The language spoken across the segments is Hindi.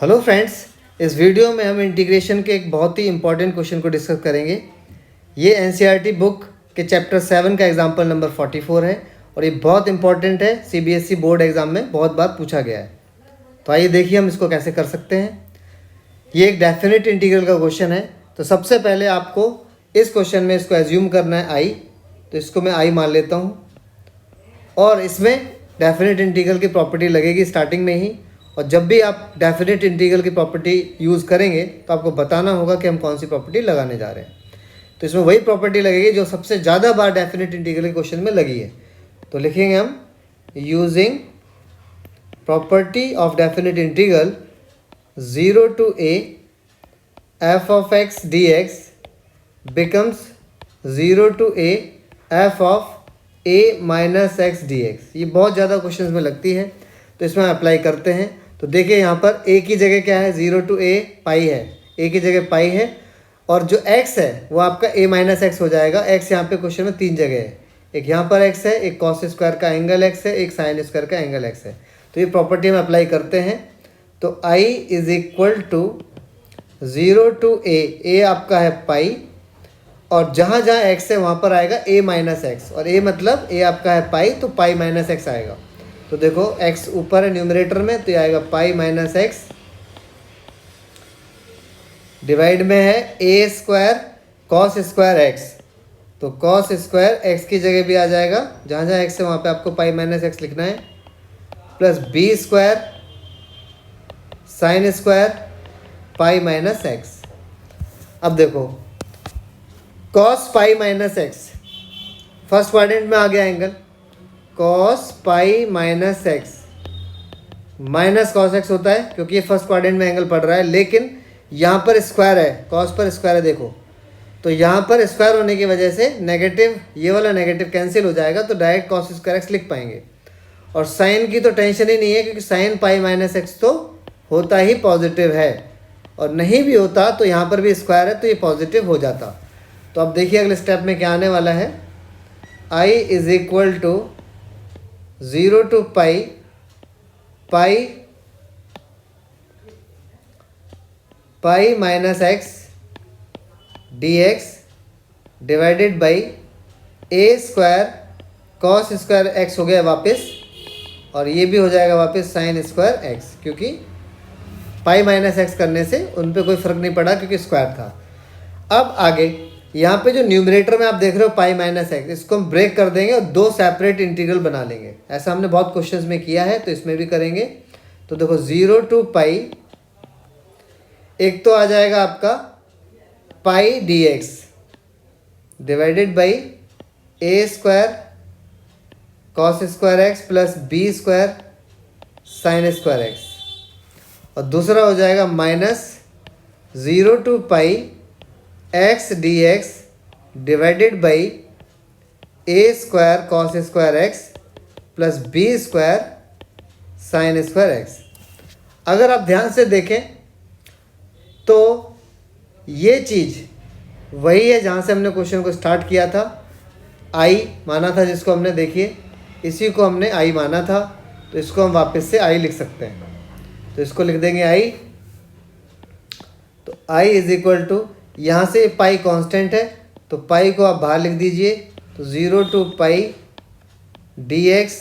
हेलो फ्रेंड्स, इस वीडियो में हम इंटीग्रेशन के एक बहुत ही इंपॉर्टेंट क्वेश्चन को डिस्कस करेंगे। ये एनसीईआरटी बुक के चैप्टर 7 का एग्जाम्पल नंबर 44 है और ये बहुत इंपॉर्टेंट है। सीबीएसई बोर्ड एग्जाम में बहुत बार पूछा गया है। तो आइए देखिए हम इसको कैसे कर सकते हैं। ये एक डेफिनेट इंटीग्रल का क्वेश्चन है। तो सबसे पहले आपको इस क्वेश्चन में इसको एज्यूम करना है आई। तो इसको मैं आई मान लेता हूँ और इसमें डेफिनेट इंटीग्रल की प्रॉपर्टी लगेगी स्टार्टिंग में ही। और जब भी आप डेफिनेट इंटीग्रल की प्रॉपर्टी यूज़ करेंगे तो आपको बताना होगा कि हम कौन सी प्रॉपर्टी लगाने जा रहे हैं। तो इसमें वही प्रॉपर्टी लगेगी जो सबसे ज़्यादा बार डेफिनेट इंटीग्रल के क्वेश्चन में लगी है। तो लिखेंगे हम using property of definite integral 0 to a f of x dx becomes 0 to a f of a minus x d x. ये बहुत ज़्यादा क्वेश्चंस में लगती है, तो इसमें अप्लाई करते हैं। तो देखिए यहाँ पर a की जगह क्या है, 0 to a पाई है, a की जगह पाई है और जो x है वो आपका a माइनस एक्स हो जाएगा। x यहाँ पे क्वेश्चन में 3 जगह है, एक यहाँ पर x है, एक कॉस स्क्वायर का एंगल x है, एक साइन स्क्वायर का एंगल x है। तो ये प्रॉपर्टी हम अप्लाई करते हैं। तो i is equal to 0 to a आपका है पाई और जहाँ जहाँ x है वहाँ पर आएगा a माइनस एक्स और a मतलब a आपका है पाई, तो पाई माइनस एक्स आएगा। तो देखो x ऊपर है न्यूमरेटर में, तो ये आएगा पाई माइनस एक्स, डिवाइड में है a square cos square x. तो कॉस स्क्वायर एक्स की जगह भी आ जाएगा, जहाँ जहाँ x है वहाँ पे आपको पाई माइनस एक्स लिखना है, plus b square sine square pi minus x. अब देखो cos pi minus x first quadrant में आ गया angle, cos pi minus x minus cos x होता है क्योंकि ये फर्स्ट क्वाड्रेंट में एंगल पड़ रहा है, लेकिन यहाँ पर स्क्वायर है, कॉस पर स्क्वायर है देखो। तो यहाँ पर स्क्वायर होने की वजह से नेगेटिव, ये वाला नेगेटिव कैंसिल हो जाएगा, तो डायरेक्ट कॉस स्क्वायर एक्स लिख पाएंगे। और साइन की तो टेंशन ही नहीं है क्योंकि साइन पाई माइनस एक्स तो होता ही पॉजिटिव है, और नहीं भी होता तो यहाँ पर भी स्क्वायर है तो ये पॉजिटिव हो जाता। तो अब देखिए अगले स्टेप में क्या आने वाला है, i is equal to 0 to pi pi minus x d x divided by a square cos square x हो गया वापस, और ये भी हो जाएगा वापस साइन स्क्वायर एक्स, क्योंकि पाई माइनस एक्स करने से उन पे कोई फ़र्क नहीं पड़ा क्योंकि स्क्वायर था। अब आगे यहाँ पे जो न्यूमरेटर में आप देख रहे हो पाई माइनस एक्स, इसको हम ब्रेक कर देंगे और दो सेपरेट इंटीग्रल बना लेंगे। ऐसा हमने बहुत क्वेश्चंस में किया है, तो इसमें भी करेंगे। तो देखो 0 to पाई, एक तो आ जाएगा आपका pi d x divided by a square cos square x plus b square sine square x, और दूसरा हो जाएगा minus 0 to pi x d x divided by a square cos square x plus b square sine square x. अगर आप ध्यान से देखें तो ये चीज़ वही है जहाँ से हमने क्वेश्चन को स्टार्ट किया था। आई माना था जिसको हमने, देखिए इसी को हमने आई माना था, तो इसको हम वापस से आई लिख सकते हैं। तो इसको लिख देंगे आई। तो आई इज इक्वल टू, यहाँ से पाई कांस्टेंट है तो पाई को आप बाहर लिख दीजिए। तो 0 to pi d x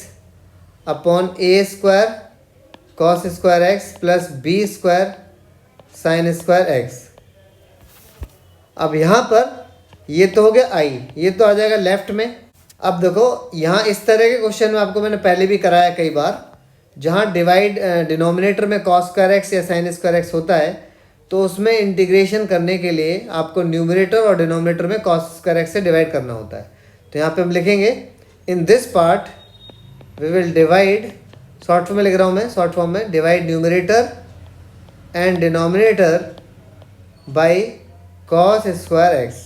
upon a square cos square x plus b square sine square x. अब यहाँ पर ये तो हो गया आई, ये तो आ जाएगा लेफ्ट में। अब देखो यहाँ इस तरह के क्वेश्चन में आपको मैंने पहले भी कराया कई बार, जहाँ डिवाइड डिनोमिनेटर में कॉस स्क्वायर एक्स या साइन स्क्वायर एक्स होता है, तो उसमें इंटीग्रेशन करने के लिए आपको न्यूमरेटर और डिनोमिनेटर में कॉस स्क्वायर एक्स से डिवाइड करना होता है। तो यहाँ पे हम लिखेंगे in this part we will divide, short form में लिख रहा हूँ मैं, शॉर्ट फॉर्म में, divide numerator and denominator by cos square x.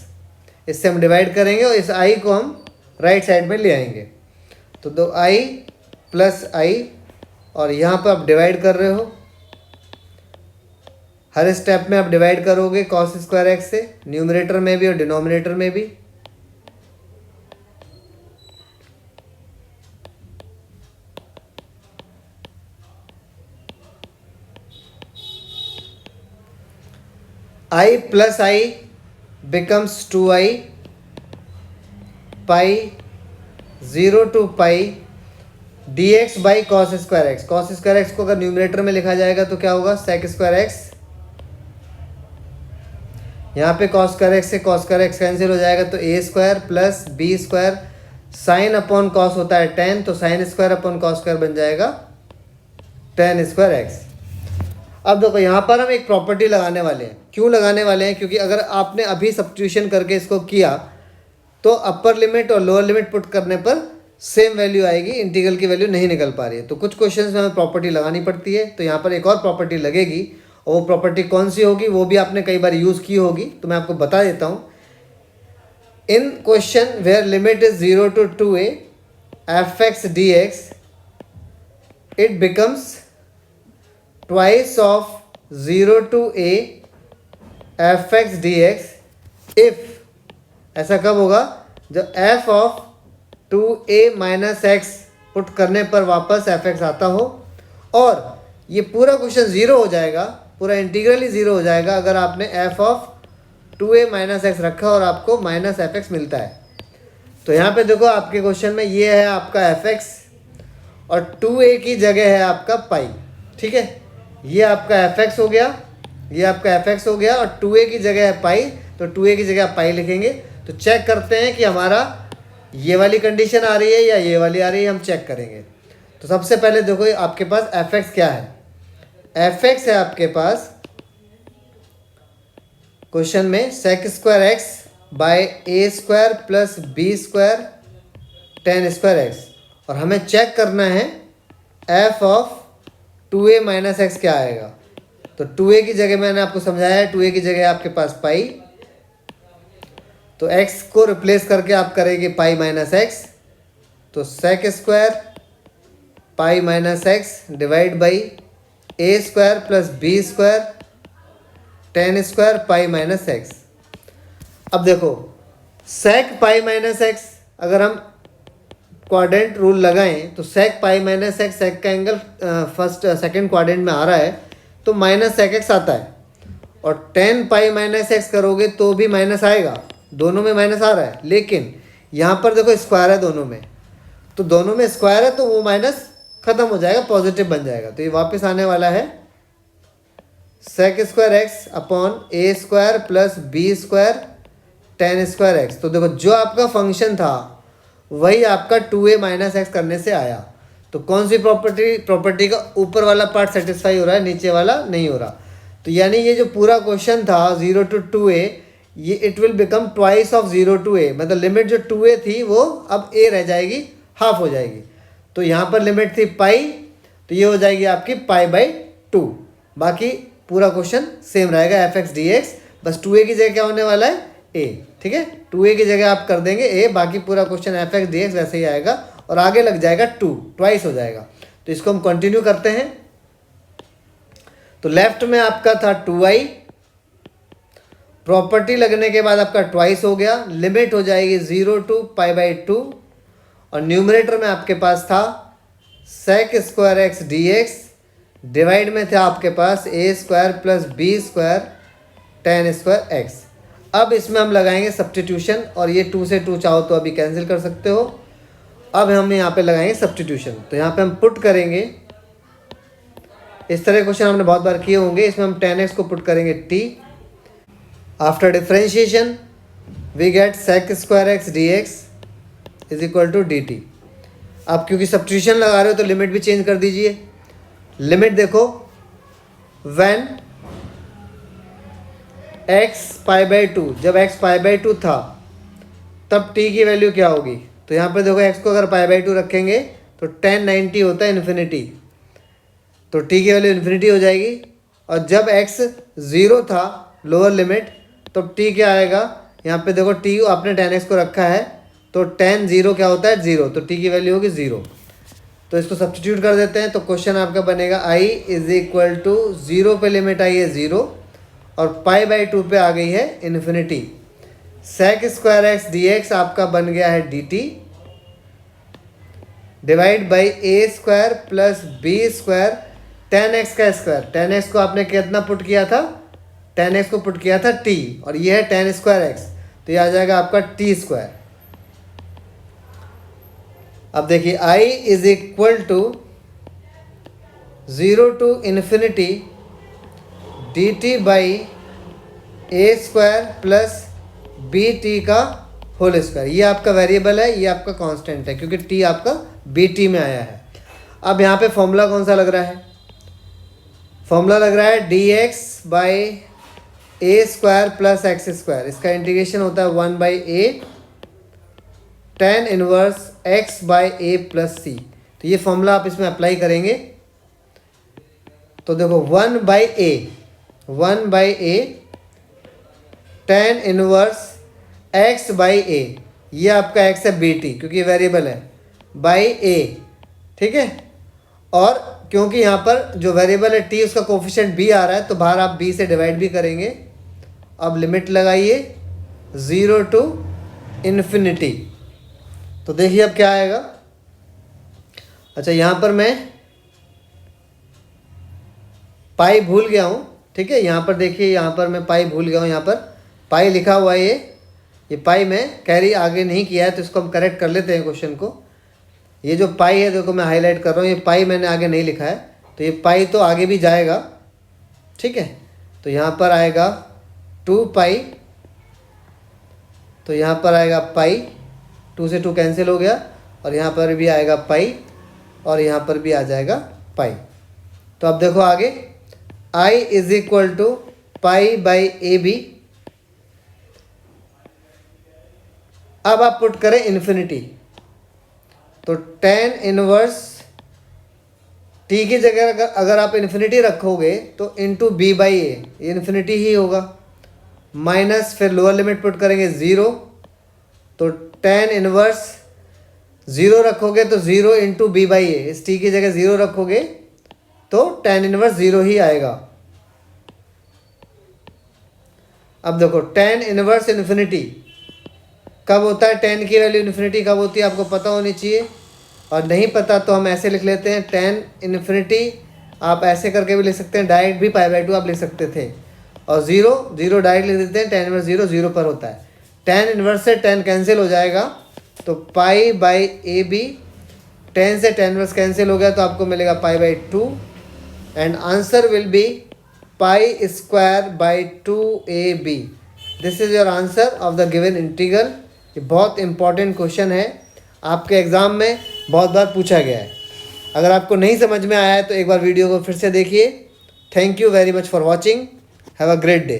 इससे हम डिवाइड करेंगे और इस आई को हम राइट साइड में ले आएंगे। तो दो आई प्लस आई, और यहाँ पर आप डिवाइड कर रहे हो, हर स्टेप में आप डिवाइड करोगे कॉस स्क्वायर एक्स से, न्यूमरेटर में भी और डिनोमिनेटर में भी। I plus I becomes 2i pi 0 to pi dx by cos square x. Cos square x को अगर न्यूमरेटर में लिखा जाएगा तो क्या होगा, सेक स्क्वायर एक्स। यहाँ पे कॉस स्क्वायर एक्स से कॉस स्क्वायर एक्स कैंसिल हो जाएगा तो a square plus b square, sine upon cos होता है टेन, तो sine square upon cos square बन जाएगा टेन स्क्वायर एक्स। अब देखो यहाँ पर हम एक प्रॉपर्टी लगाने वाले हैं। क्यों लगाने वाले हैं, क्योंकि अगर आपने अभी सब्स्टिट्यूशन करके इसको किया तो अपर लिमिट और लोअर लिमिट पुट करने पर सेम वैल्यू आएगी, इंटीग्रल की वैल्यू नहीं निकल पा रही है। तो कुछ क्वेश्चंस में हमें प्रॉपर्टी लगानी पड़ती है, तो यहाँ पर एक और प्रॉपर्टी लगेगी, और वो प्रॉपर्टी कौन सी होगी वो भी आपने कई बार यूज़ की होगी, तो मैं आपको बता देता हूँ। In question where limit is 0 to 2a f x d x, it becomes twice of 0 to a f x d x if, ऐसा कब होगा, जब f of 2a minus x put करने पर वापस एफ एक्स आता हो, और ये पूरा क्वेश्चन ज़ीरो हो जाएगा, पूरा इंटीग्रल ही ज़ीरो हो जाएगा अगर आपने F of 2a minus x रखा और आपको माइनस एफ एक्स मिलता है। तो यहाँ पे देखो आपके क्वेश्चन में ये है आपका एफ एक्स और 2a की जगह है आपका पाई, ठीक है। ये आपका एफ एक्स हो गया, ये आपका एफ एक्स हो गया, और 2a की जगह है पाई, तो 2a की जगह पाई लिखेंगे। तो चेक करते हैं कि हमारा ये वाली कंडीशन आ रही है या ये वाली आ रही है, हम चेक करेंगे। तो सबसे पहले देखो आपके पास एफ एक्स क्या है, एफ एक्स है आपके पास क्वेश्चन में sec square x by a square plus b square tan square x, और हमें चेक करना है F of 2a minus x क्या आएगा। तो 2a की जगह मैंने आपको समझाया है, 2a की जगह आपके पास पाई, तो x को रिप्लेस करके आप करेंगे पाई माइनस एक्स, तो sec square pi minus x divide by a square plus b square tan square pi minus x. अब देखो सेक पाई माइनस एक्स, अगर हम क्वाड्रेंट रूल लगाएं तो सेक पाई माइनस एक्स, सेक का एंगल फर्स्ट सेकंड क्वाड्रेंट में आ रहा है तो माइनस सेक एक्स आता है, और 10 पाई माइनस एक्स करोगे तो भी माइनस आएगा, दोनों में माइनस आ रहा है। लेकिन यहाँ पर देखो स्क्वायर है दोनों में, तो दोनों में स्क्वायर है तो वो माइनस खत्म हो जाएगा, पॉजिटिव बन जाएगा। तो ये वापस आने वाला है sec square x upon a square plus b square tan square x. तो देखो जो आपका फंक्शन था वही आपका 2a माइनस एक्स करने से आया। तो कौन सी प्रॉपर्टी का ऊपर वाला पार्ट सेटिस्फाई हो रहा है, नीचे वाला नहीं हो रहा। तो यानी ये जो पूरा क्वेश्चन था 0 to 2a, ये it will become twice of 0 to a, मतलब लिमिट जो 2a थी वो अब a रह जाएगी, हाफ हो जाएगी। तो यहाँ पर लिमिट थी पाई, तो ये हो जाएगी आपकी पाई बाई 2। बाकी पूरा क्वेश्चन सेम रहेगा एफ एक्स डी एक्स, बस 2a की जगह क्या होने वाला है, a, ठीक है। 2a की जगह आप कर देंगे a, बाकी पूरा question F x d x वैसे ही आएगा, और आगे लग जाएगा 2, ट्वाइस हो जाएगा। तो इसको हम कंटिन्यू करते हैं। तो लेफ्ट में आपका था 2i, प्रॉपर्टी लगने के बाद आपका ट्वाइस हो गया, लिमिट हो जाएगी 0 to पाई बाई 2, और न्यूमरेटर में आपके पास था sec square x d x, divide में था आपके पास a square plus b square tan square x. अब इसमें हम लगाएंगे सब्स्टिट्यूशन, और ये 2 से 2 चाहो तो अभी कैंसिल कर सकते हो। अब हम यहाँ पे लगाएंगे सब्स्टिट्यूशन, तो यहाँ पे हम पुट करेंगे, इस तरह क्वेश्चन हमने बहुत बार किए होंगे। इसमें हम 10x को पुट करेंगे t, after differentiation we get sec square x d x is equal to d t. आप क्योंकि सब्स्टिट्यूशन लगा रहे हो तो लिमिट भी चेंज कर दीजिए। लिमिट देखो, व्हेन x पाई बाई 2, जब x पाई बाई 2 था तब t की वैल्यू क्या होगी। तो यहाँ पे देखो x को अगर पाई बाई 2 रखेंगे तो 1090 होता है इन्फिनिटी, तो t की वैल्यू इन्फिनिटी हो जाएगी। और जब x 0 था लोअर लिमिट, तो t क्या आएगा, यहाँ पे देखो t आपने 10x को रखा है तो 10 0 क्या होता है 0, तो t की वैल्यू होगी 0। तो इसको सब्स्टिट्यूट कर देते हैं, तो क्वेश्चन आपका बनेगा i इज इक्वल टू 0 पे लिमिट आई है 0, और पाई बाई 2 पे आ गई है infinity. Sec square x d x आपका बन गया है d t, divide by a square plus b square 10x का स्क्वायर। 10x को आपने कितना पुट किया था, 10x को पुट किया था t, और ये है 10 स्क्वायर x, तो ये आ जाएगा आपका t स्क्वायर। अब देखिए I is equal to 0 to infinity dt by a square plus b t का होल स्क्वायर। ये आपका वेरिएबल है, ये आपका कांस्टेंट है क्योंकि t आपका बी टी में आया है। अब यहाँ पे फॉर्मूला कौन सा लग रहा है? फॉर्मूला लग रहा है d x by a square plus x square. इसका इंटीग्रेशन होता है 1 by a tan inverse x by a plus c. तो ये फॉर्मूला आप इसमें अप्लाई करेंगे तो देखो 1 by a tan inverse x by a, ये आपका x है बी टी क्योंकि वेरिएबल है, बाई ए, ठीक है। और क्योंकि यहाँ पर जो वेरिएबल है t उसका कोफिशिएंट b आ रहा है तो बाहर आप b से डिवाइड भी करेंगे। अब लिमिट लगाइए 0 टू इन्फिनिटी, तो देखिए अब क्या आएगा। अच्छा यहाँ पर मैं पाई भूल गया हूँ, ठीक है। यहाँ पर देखिए, यहाँ पर मैं पाई भूल गया हूँ, यहाँ पर पाई लिखा हुआ है, ये पाई मैं कैरी आगे नहीं किया है तो इसको हम करेक्ट कर लेते हैं क्वेश्चन को। ये जो पाई है देखो मैं हाईलाइट कर रहा हूँ, ये पाई मैंने आगे नहीं लिखा है तो ये पाई तो आगे भी जाएगा, ठीक है। तो यहाँ पर आएगा 2 पाई, तो यहाँ पर आएगा पाई, 2 से 2 कैंसिल हो गया, और यहाँ पर भी आएगा पाई, और यहाँ पर भी आ जाएगा पाई। तो अब देखो आगे I is equal to pi by a b. अब आप पुट करें इन्फिनिटी, तो tan इनवर्स t की जगह अगर आप इन्फिनिटी रखोगे तो into b by a, infinity ही होगा, माइनस फिर लोअर लिमिट पुट करेंगे 0, तो tan इनवर्स 0 रखोगे तो 0 इंटू बी बाई ए, इस t की जगह 0 रखोगे तो tan इनवर्स 0 ही आएगा। अब देखो tan इनवर्स इन्फिनिटी कब होता है, tan की वैल्यू इन्फिनिटी कब होती है आपको पता होनी चाहिए, और नहीं पता तो हम ऐसे लिख लेते हैं tan इन्फिनिटी, आप ऐसे करके भी लिख सकते हैं, डायरेक्ट भी पाई बाई 2 आप लिख सकते थे, और 0 डायरेक्ट लिख देते हैं, tan इनवर्स 0 पर होता है। tan इनवर्स से tan कैंसिल हो जाएगा तो pi by a b, tan से tan इनवर्स कैंसिल हो गया तो आपको मिलेगा pi by 2, and answer will be pi square by 2ab। This is your answer of the given integral. ये बहुत इंपॉर्टेंट क्वेश्चन है, आपके एग्ज़ाम में बहुत बार पूछा गया है। अगर आपको नहीं समझ में आया है तो एक बार वीडियो को फिर से देखिए। Thank you very much for watching, have a great day.